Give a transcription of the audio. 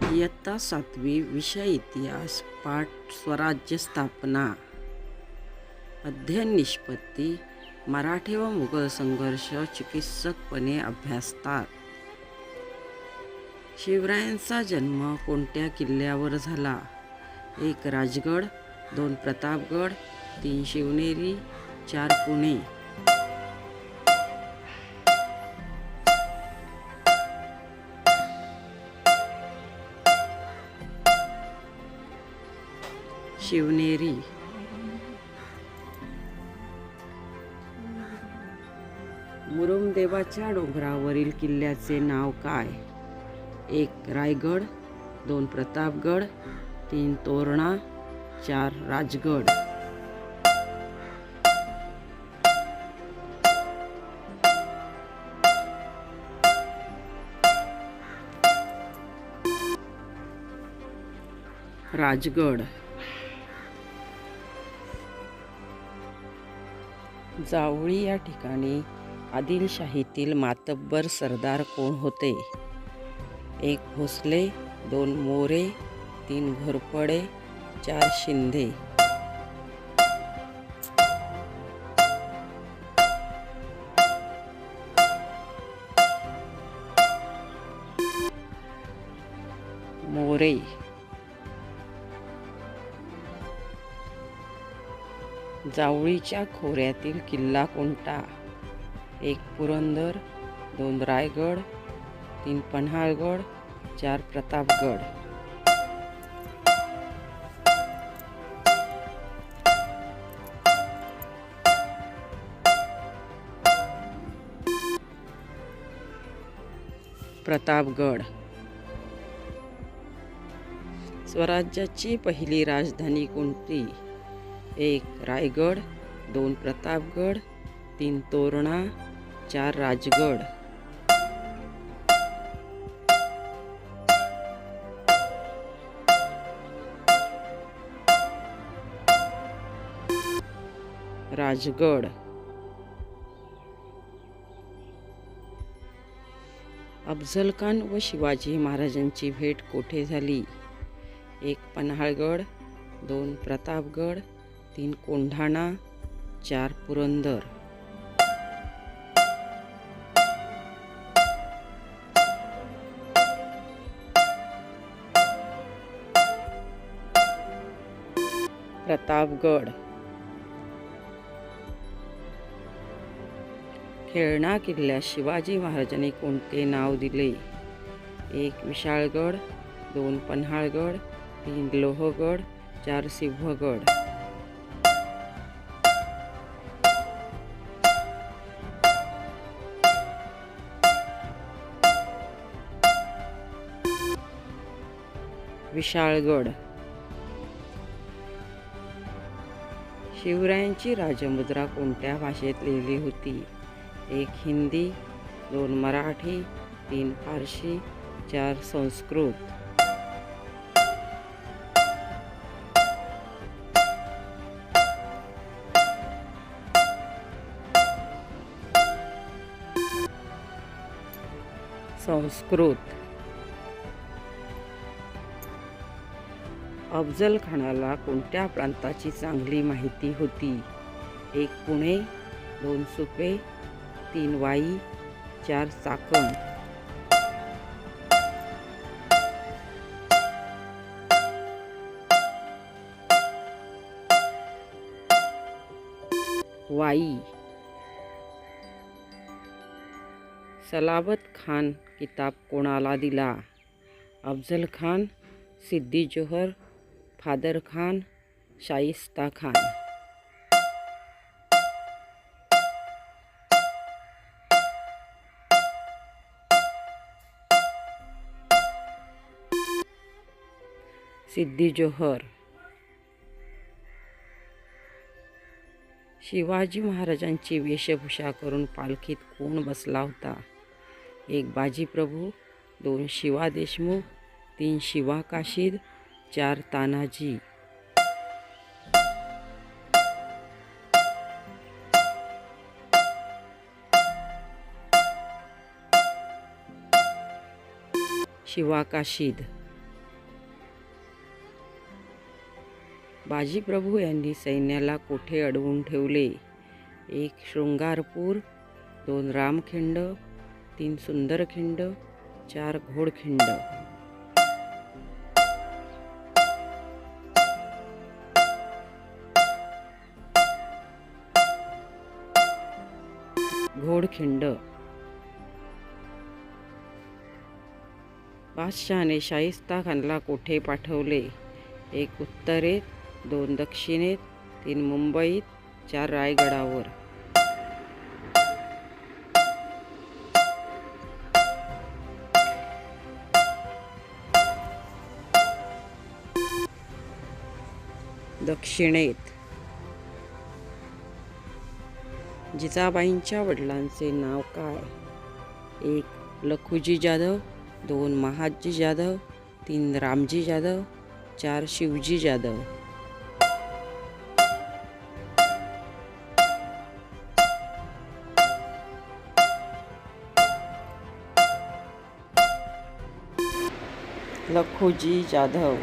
इयत्ता 7वी विषय इतिहास पाठ स्वराज्य स्थापना अध्ययन निष्पत्ती मराठी व मुघल संघर्ष चिकित्सकपणे अभ्यासतात. शिवरायांचा जन्म कोणत्या किल्ल्यावर झाला? 1 राजगड, 2 प्रतापगड, 3 शिवनेरी, 4 पुणे. शिवनेरी. मुरुमदेवाच्या डोंगरावरील किल्ल्याचे नाव काय? 1 रायगड, 2 प्रतापगड, 3 तोरणा, 4 राजगड. राजगड. जावळी या ठिकाणी आदिलशाहीतील मातब्बर सरदार कोण होते? 1 भोसले, 2 मोरे, 3 घोरपडे, 4 शिंदे. मोरे. जावळीच्या खोऱ्यातील किल्ला कोणता? 1 पुरंदर, 2 रायगड, 3 पन्हाळगड, 4 प्रतापगड. प्रतापगड. स्वराज्याची पहिली राजधानी कोणती? 1 रायगड, 2 प्रतापगड, 3 तोरणा, 4 राजगड. राजगड. अफझल खान व शिवाजी महाराजांची भेट कोठे झाली? 1 पन्हाळगड, 2 प्रतापगड, 3 कोंढाणा, 4 पुरंदर. प्रतापगड. खेळणा किल्ल्यास शिवाजी महाराजांनी कोणते नाव दिले? 1 विशाळगड, 2 पन्हाळगड, 3 लोहगड, 4 सिंहगड. विशाळगड. शिवरायांची राजमुद्रा कोणत्या भाषेत लिहिली होती? 1 हिंदी, 2 मराठी, 3 फारसी, 4 संस्कृत. संस्कृत. अफझल खानाला कोणत्या प्रांताची चांगली माहिती होती? 1 पुणे, 2 सुपे, 3 वाई, 4 चाकण. वाई. सलाबत खान किताब कोणाला दिला? अफझल खान, सिद्दी जोहर, फादर खान, शाइस्ता खान. सिद्दी जोहर. शिवाजी महाराजांची वेशभूषा करून पालखीत कोण बसला होता? 1 बाजीप्रभू, 2 शिवा देशमुख, 3 शिवा काशीद, 4 तानाजी. शिवा काशीद. बाजीप्रभू यांनी सैन्याला कोठे अडवून ठेवले? 1 शृंगारपूर, 2 रामखिंड, 3 सुंदरखिंड, 4 घोडखिंड. घोडखिंड. बादशहाने शाहिस्ता खानला कोठे पाठवले? 1 उत्तरेत, 2 दक्षिणेत, 3 मुंबईत, 4 रायगडावर. दक्षिणेत. जिजाबाईंच्या वडिलांचे नाव काय? 1 लखुजी जाधव, 2 महादजी जाधव, 3 रामजी जाधव, 4 शिवजी जाधव. लखुजी जाधव.